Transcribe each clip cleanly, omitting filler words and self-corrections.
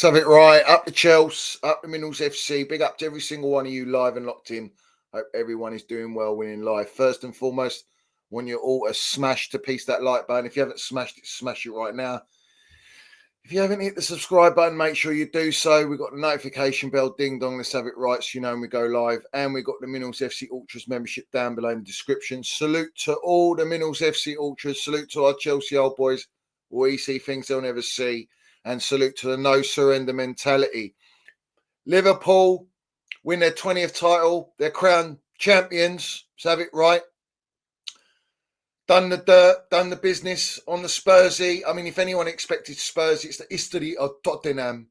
Have it right. Up the Chelsea, up the Minerals FC. Big up to every single one of you live and locked in. Hope everyone is doing well, winning live. First and foremost, want you all to smash to piece that like button. If you haven't smashed it, smash it right now. If you haven't hit the subscribe button, make sure you do so. We've got the notification bell, ding dong. Let's have it right so you know when we go live. And we've got the Minerals FC Ultras membership down below in the description. Salute to all the Minerals FC Ultras. Salute to our Chelsea old boys. We see things they'll never see. And salute to the no surrender mentality. Liverpool win their 20th title. They're crowned champions. Let's have it right. Done the dirt, done the business on the Spursy. I mean, if anyone expected Spurs, it's the history of Tottenham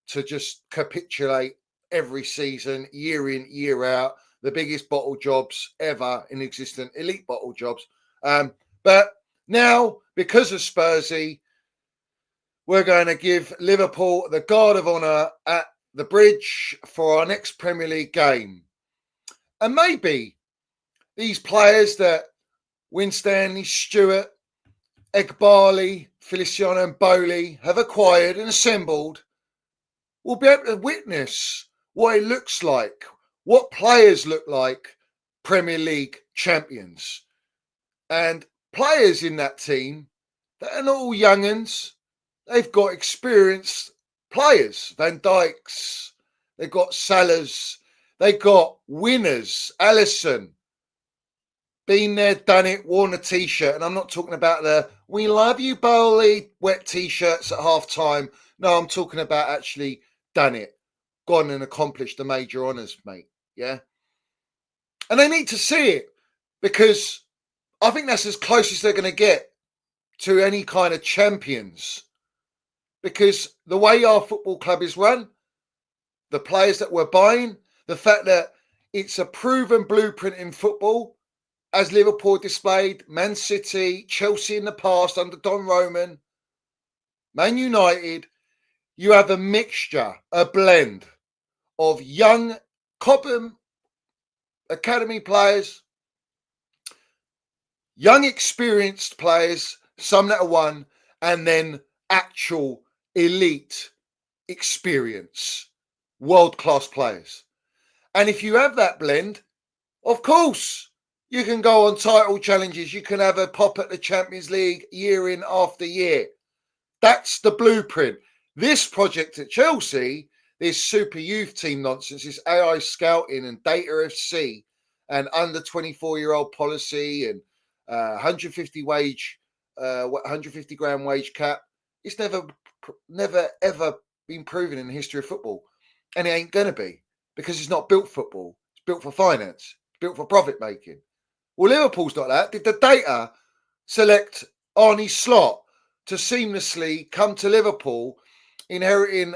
to just capitulate every season, year in, year out. The biggest bottle jobs ever in existence, elite bottle jobs. But now, because of Spursy, we're going to give Liverpool the guard of honour at the Bridge for our next Premier League game. And maybe these players that Winstanley, Stewart, Egbali, Feliciano and Bowley have acquired and assembled will be able to witness what it looks like, what players look like Premier League champions. And players in that team that are not all young'uns, they've got experienced players, Van Dijk's, they've got Salah's, they've got winners, Alisson, been there, done it, worn a T-shirt. And I'm not talking about the "we love you, Bowley" wet T-shirts at half time. No, I'm talking about actually done it, gone and accomplished the major honours, mate. Yeah. And they need to see it because I think that's as close as they're going to get to any kind of champions. Because the way our football club is run, the players that we're buying, the fact that it's a proven blueprint in football, as Liverpool displayed, Man City, Chelsea in the past under Don Roman, Man United, you have a mixture, a blend of young Cobham academy players, young experienced players, some that are won, and then actual elite experience, world-class players. And if you have that blend, of course, you can go on title challenges. You can have a pop at the Champions League year in after year. That's the blueprint. This project at Chelsea, this super youth team nonsense, this AI scouting and data FC and under 24-year-old policy and 150 grand wage cap, it's never ever been proven in the history of football. And it ain't going to be because it's not built for football. It's built for finance. It's built for profit making. Well, Liverpool's not that. Did the data select Arne Slot to seamlessly come to Liverpool, inheriting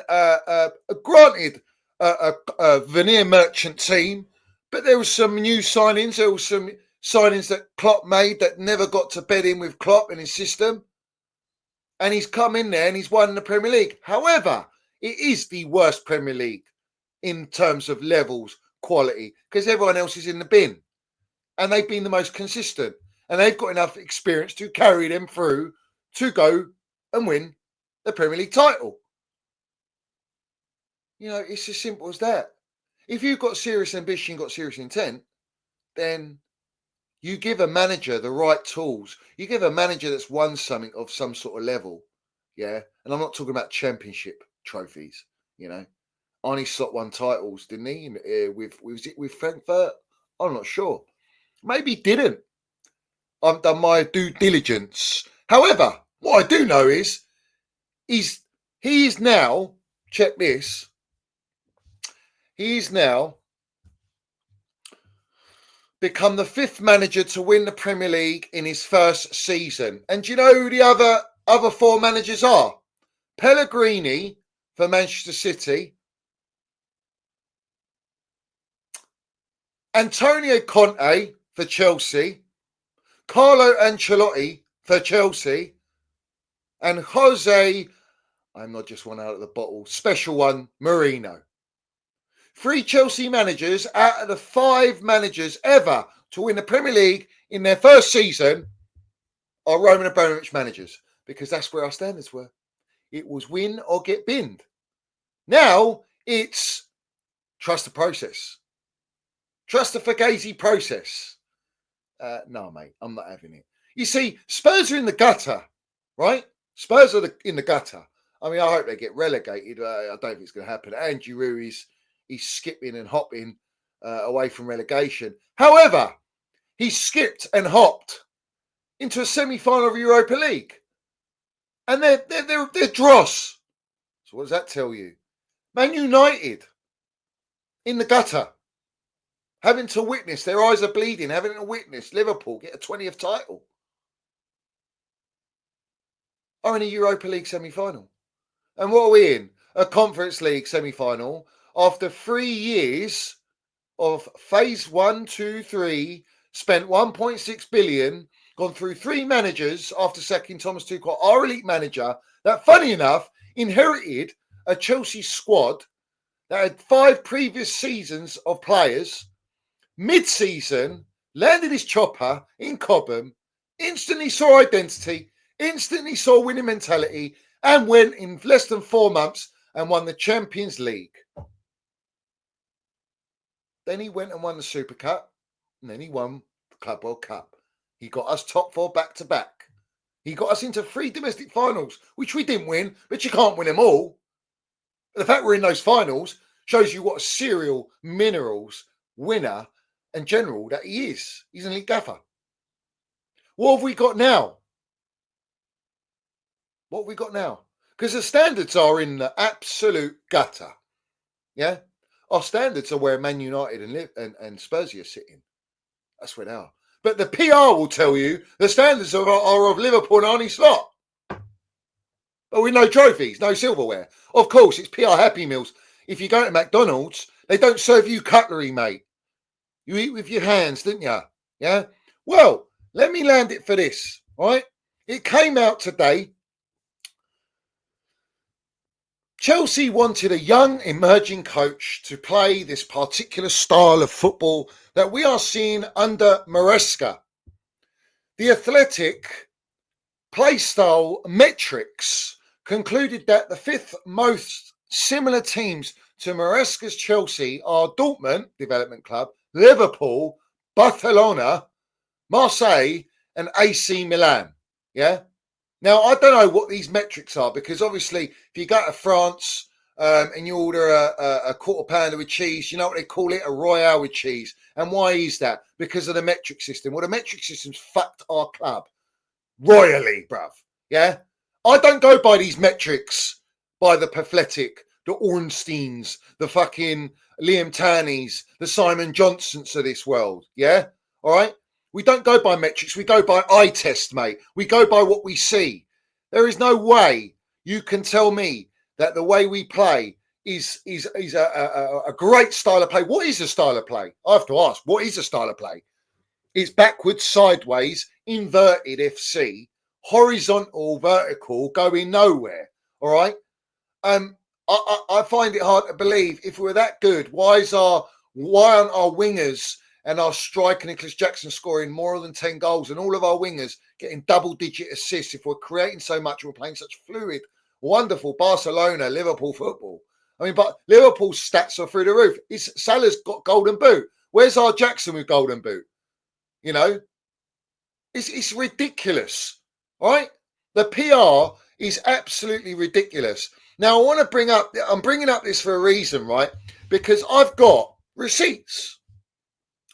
granted a veneer merchant team, but there was some new signings. There was some signings that Klopp made that never got to bed in with Klopp and his system. And he's come in there and he's won the Premier League. However, it is the worst Premier League in terms of levels, quality, because everyone else is in the bin. And they've been the most consistent. And they've got enough experience to carry them through to go and win the Premier League title. You know, it's as simple as that. If you've got serious ambition, got serious intent, then you give a manager the right tools. You give a manager that's won something of some sort of level. Yeah. And I'm not talking about championship trophies, you know. Arne Slot won titles, didn't he? With Frankfurt? I'm not sure. Maybe he didn't. I've done my due diligence. However, what I do know is he is now, check this, he is now become the fifth manager to win the Premier League in his first season. And do you know who the other four managers are? Pellegrini for Manchester City, Antonio Conte for Chelsea, Carlo Ancelotti for Chelsea, and Jose, I'm not just one out of the bottle, special one, Mourinho. 3 Chelsea managers out of the 5 managers ever to win the Premier League in their first season are Roman Abramovich managers, because that's where our standards were. It was win or get binned. Now it's trust the process. Trust the Fugazi process. No, mate, I'm not having it. You see, Spurs are in the gutter, right? Spurs are in the gutter. I mean, I hope they get relegated. I don't think it's going to happen. Andy Rue is he's skipping and hopping away from relegation. However, he skipped and hopped into a semi-final of Europa League, and they're dross. So what does that tell you? Man United in the gutter, having to witness their eyes are bleeding, having to witness Liverpool get a 20th title, are in a Europa League semi-final. And what are we in? A Conference League semi-final after 3 years of phase 1, 2, 3, spent 1.6 billion, gone through 3 managers after sacking Thomas Tuchel, our elite manager, that, funny enough, inherited a Chelsea squad that had 5 previous seasons of players. Mid-season, landed his chopper in Cobham, instantly saw identity, instantly saw winning mentality, and went in less than 4 months and won the Champions League. Then he went and won the Super Cup, and then he won the Club World Cup. He got us top 4 back-to-back. He got us into 3 domestic finals, which we didn't win, but you can't win them all. The fact we're in those finals shows you what a serial minerals winner and general that he is. He's an elite gaffer. What have we got now? What have we got now? Because the standards are in the absolute gutter. Yeah? Our standards are where Man United and Spurs are sitting. That's where they are. But the PR will tell you the standards are of Liverpool and Arnie Slot. But with no trophies, no silverware. Of course, it's PR Happy Meals. If you go to McDonald's, they don't serve you cutlery, mate. You eat with your hands, didn't you? Yeah? Well, let me land it for this, right? It came out today. Chelsea wanted a young emerging coach to play this particular style of football that we are seeing under Maresca. The Athletic play style metrics concluded that the 5th most similar teams to Maresca's Chelsea are Dortmund Development Club, Liverpool, Barcelona, Marseille, and AC Milan. Yeah? Now, I don't know what these metrics are, because obviously if you go to France and you order a quarter pounder with cheese, you know what they call it? A Royale with cheese. And why is that? Because of the metric system. Well, the metric system's fucked our club royally, bruv. Yeah? I don't go by these metrics, by the Pathetic, the Ornsteins, the fucking Liam Tanneys, the Simon Johnsons of this world. Yeah? All right? We don't go by metrics. We go by eye test, mate. We go by what we see. There is no way you can tell me that the way we play is a great style of play. What is a style of play? I have to ask, what is a style of play? It's backwards, sideways, inverted FC, horizontal, vertical, going nowhere. All right? I find it hard to believe, if we're that good, why aren't our wingers and our striker Nicholas Jackson scoring more than 10 goals, and all of our wingers getting double-digit assists? If we're creating so much, we're playing such fluid, wonderful Barcelona, Liverpool football. I mean, but Liverpool's stats are through the roof. Salah's got golden boot. Where's our Jackson with golden boot? You know, it's ridiculous, all right? The PR is absolutely ridiculous. Now, I'm bringing up this for a reason, right? Because I've got receipts.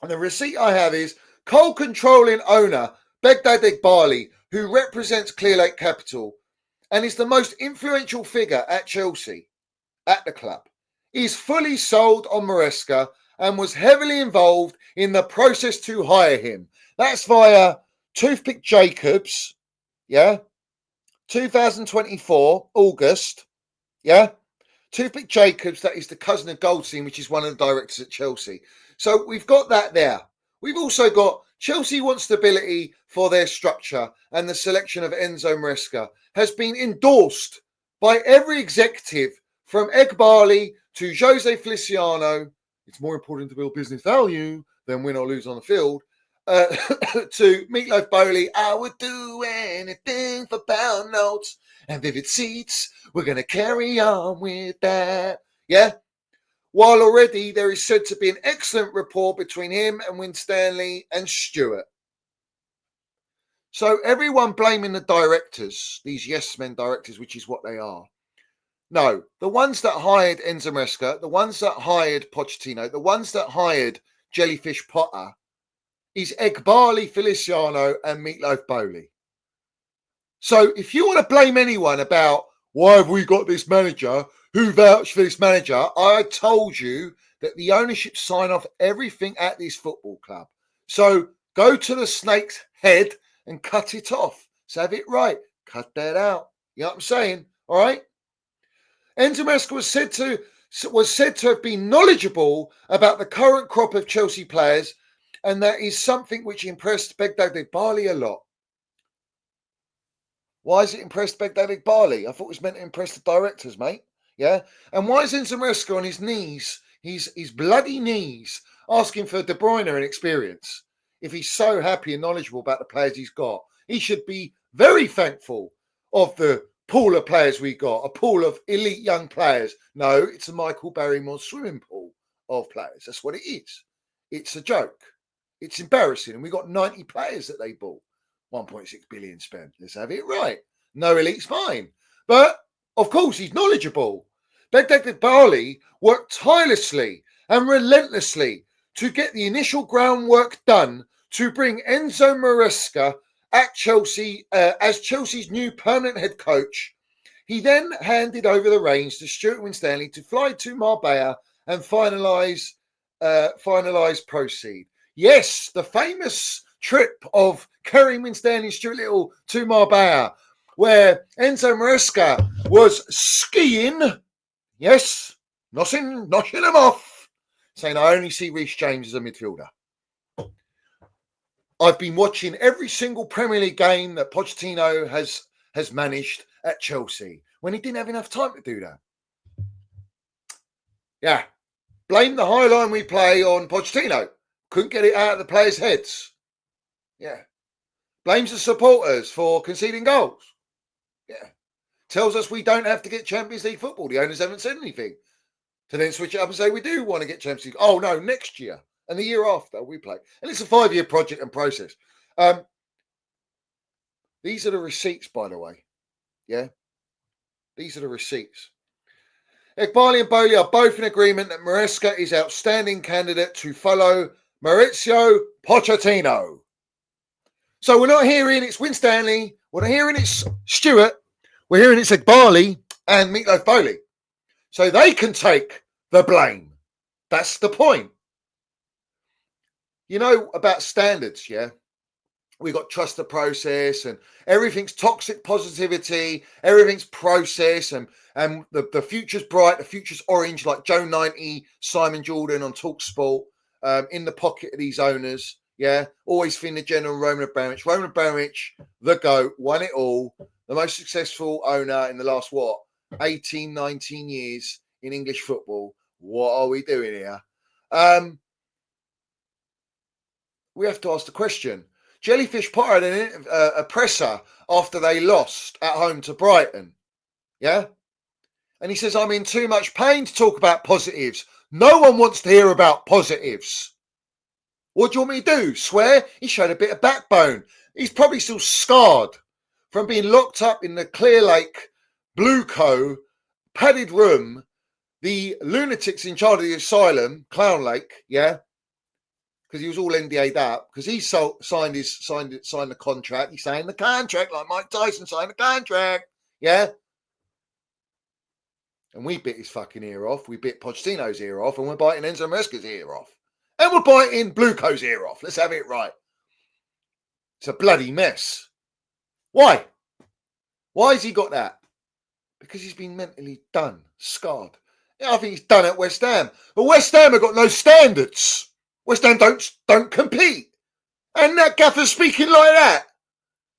And the receipt I have is controlling owner Begdad Eghbali, who represents Clearlake Capital and is the most influential figure at Chelsea, at the club. He's fully sold on Maresca and was heavily involved in the process to hire him. That's via Toothpick Jacobs, yeah? 2024, August, yeah? Toothpick Jacobs, that is the cousin of Goldstein, which is one of the directors at Chelsea. So we've got that there. We've also got Chelsea want stability for their structure, and the selection of Enzo Maresca has been endorsed by every executive from Eghbali to Jose Feliciano. It's more important to build business value than win or lose on the field. To Meatloaf Bowley, I would do anything for pound notes. and vivid seats. We're going to carry on with that. Yeah? While already there is said to be an excellent rapport between him and Winstanley and Stewart. So everyone blaming the directors, these yes men directors, which is what they are. No, the ones that hired Enzo Maresca, the ones that hired Pochettino, the ones that hired Jellyfish Potter is Egbali Feliciano and Meatloaf Bowley. So if you want to blame anyone about why have we got this manager, who vouched for this manager, I told you that the ownership sign off everything at this football club. So go to the snake's head and cut it off. So have it right. Cut that out. You know what I'm saying? All right? Enzo Maresca was said to have been knowledgeable about the current crop of Chelsea players, and that is something which impressed Begdad Bali a lot. Why is it impressed Begdad Bali? I thought it was meant to impress the directors, mate. Yeah? And why is Enzo Maresca on his knees, his bloody knees, asking for De Bruyne and experience? If he's so happy and knowledgeable about the players he's got, he should be very thankful of the pool of players we got, a pool of elite young players. No, it's a Michael Barrymore swimming pool of players. That's what it is. It's a joke. It's embarrassing. And we got 90 players that they bought. 1.6 billion spent. Let's have it right. No elite's fine. But, of course, he's knowledgeable. Begdad Bali worked tirelessly and relentlessly to get the initial groundwork done to bring Enzo Maresca at Chelsea as Chelsea's new permanent head coach. He then handed over the reins to Stuart Winstanley to fly to Marbella and finalise proceed. Yes, the famous trip of Kerry Winstanley and Stuart Little to Marbella, where Enzo Maresca was skiing. Yes, knocking them off, saying I only see Reece James as a midfielder. I've been watching every single Premier League game that Pochettino has managed at Chelsea when he didn't have enough time to do that. Yeah. Blame the high line we play on Pochettino. Couldn't get it out of the players' heads. Yeah. Blames the supporters for conceding goals. Yeah. Tells us we don't have to get Champions League football. The owners haven't said anything. To then switch it up and say we do want to get Champions League. Oh, no, next year. And the year after we play. And it's a 5-year project and process. These are the receipts, by the way. Yeah? These are the receipts. Egbali and Bowley are both in agreement that Maresca is outstanding candidate to follow Maurizio Pochettino. So we're not hearing it's Winstanley. We're not hearing it's Stewart. We're hearing it's Egbali and Meatloaf Bowley. So they can take the blame. That's the point. You know about standards, yeah? We got trust the process and everything's toxic positivity, everything's process and the future's bright, the future's orange, like Joe 90, Simon Jordan on TalkSport, in the pocket of these owners, yeah? Always Finn the General, Roman Abramovich. Roman Abramovich, the GOAT, won it all, the most successful owner in the last, 18, 19 years in English football. What are we doing here? We have to ask the question. Jellyfish Potter had a presser after they lost at home to Brighton. Yeah? And he says, I'm in too much pain to talk about positives. No one wants to hear about positives. What do you want me to do? Swear? He showed a bit of backbone. He's probably still scarred from being locked up in the Clear Lake, Blue Co, padded room, the lunatics in charge of the asylum, Clown Lake, yeah? Because he was all NDA'd up, because he signed the contract. He signed the contract like Mike Tyson signed the contract. Yeah? And we bit his fucking ear off. We bit Pochettino's ear off, and we're biting Enzo Maresca's ear off. And we're biting Bluco's ear off. Let's have it right. It's a bloody mess. Why? Why has he got that? Because he's been mentally done, scarred. Yeah, I think he's done at West Ham. But West Ham have got no standards. West Ham don't compete. And that gaffer's speaking like that.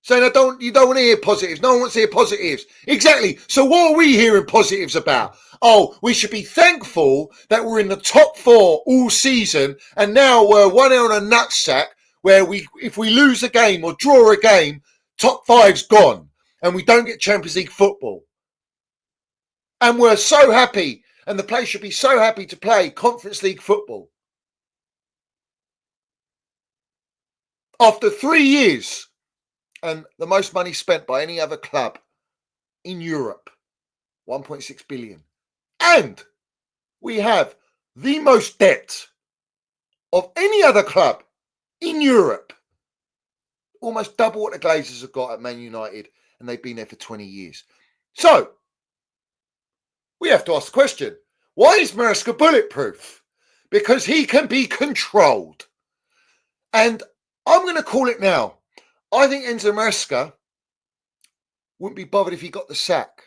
Saying you don't want to hear positives. No one wants to hear positives. Exactly. So what are we hearing positives about? Oh, we should be thankful that we're in the top 4 all season and now we're 1-0 on a nutsack where if we lose a game or draw a game, top 5's gone. and we don't get Champions League football. And we're so happy, and the players should be so happy to play Conference League football. After 3 years, and the most money spent by any other club in Europe, 1.6 billion. And we have the most debt of any other club in Europe. Almost double what the Glazers have got at Man United, and they've been there for 20 years. So, we have to ask the question, why is Maresca bulletproof? Because he can be controlled. And I'm going to call it now. I think Enzo Maresca wouldn't be bothered if he got the sack.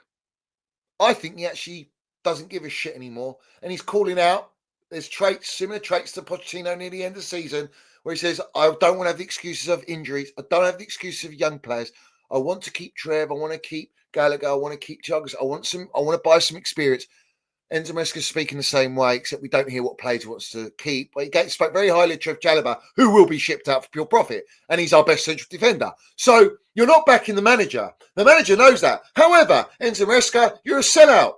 I think he actually doesn't give a shit anymore. And he's calling out, there's traits, similar traits to Pochettino near the end of the season, where he says, I don't want to have the excuses of injuries. I don't have the excuses of young players. I want to keep Trev. I want to keep Gallagher. I want to keep Chuggers. I want to buy some experience. Enzo Maresca's speaking the same way, except we don't hear what players he wants to keep. But he spoke very highly of Trev Chalobah, who will be shipped out for pure profit, and he's our best central defender. So you're not backing the manager. The manager knows that. However, Enzo Maresca, you're a sellout.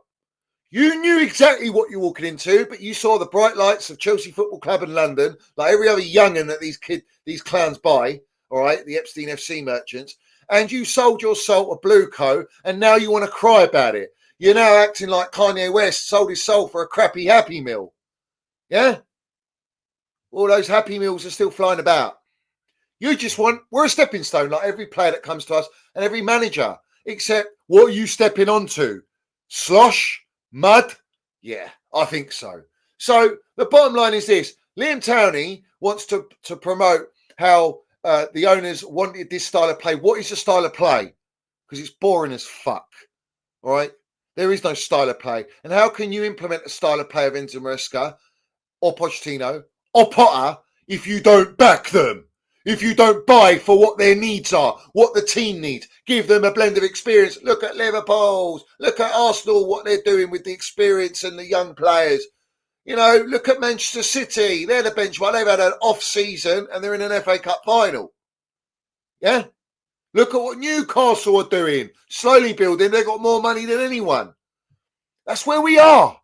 You knew exactly what you're walking into, but you saw the bright lights of Chelsea Football Club in London, like every other young'un that these clowns buy, all right, the Epstein FC merchants, and you sold your soul to Blueco, and now you want to cry about it. You're now acting like Kanye West sold his soul for a crappy Happy Meal. Yeah? All those Happy Meals are still flying about. You just we're a stepping stone like every player that comes to us and every manager, except what are you stepping onto? Slosh? Mud? Yeah, I think so. So the bottom line is this. Liam Towney wants to promote how the owners wanted this style of play. What is the style of play? Because it's boring as fuck. All right? There is no style of play. And how can you implement a style of play of Enzo Maresca or Pochettino or Potter if you don't back them? If you don't buy for what their needs are, what the team needs, give them a blend of experience. Look at Liverpool, look at Arsenal, what they're doing with the experience and the young players. You know, look at Manchester City. They're the benchmark. They've had an off season and they're in an FA Cup final. Yeah? Look at what Newcastle are doing. Slowly building. They've got more money than anyone. That's where we are.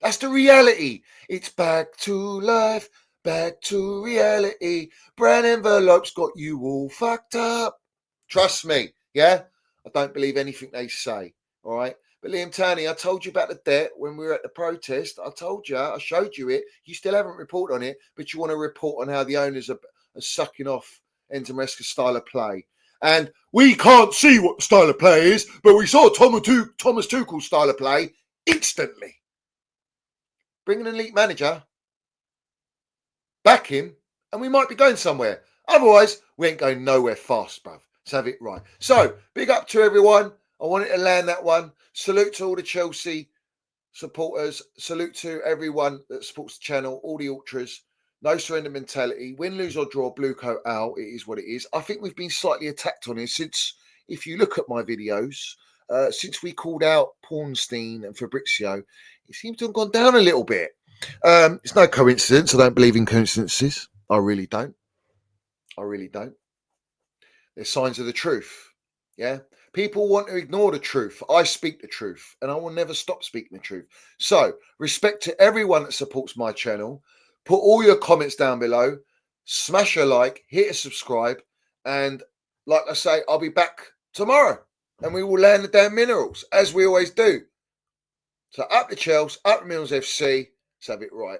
That's the reality. It's back to life. Back to reality. Brown envelopes got you all fucked up. Trust me, yeah? I don't believe anything they say, all right? But Liam Towney, I told you about the debt when we were at the protest. I told you, I showed you it. You still haven't reported on it, but you want to report on how the owners are sucking off Enzo Maresca's style of play. And we can't see what the style of play is, but we saw Thomas Tuchel's style of play instantly. Bring an elite manager, back him, and we might be going somewhere. Otherwise, we ain't going nowhere fast, bruv. Let's have it right. So, big up to everyone. I wanted to land that one. Salute to all the Chelsea supporters. Salute to everyone that supports the channel, all the ultras. No surrender mentality. Win, lose or draw, Blueco out. It is what it is. I think we've been slightly attacked on it since, if you look at my videos, since we called out Pornstein and Fabrizio, it seems to have gone down a little bit. It's no coincidence. I don't believe in coincidences. I really don't. They're signs of the truth. Yeah. People want to ignore the truth. I speak the truth and I will never stop speaking the truth. So, respect to everyone that supports my channel. Put all your comments down below. Smash a like, hit a subscribe. And like I say, I'll be back tomorrow and we will land the damn minerals as we always do. So, up the Chelsea, up the Mills FC. Let's have it right.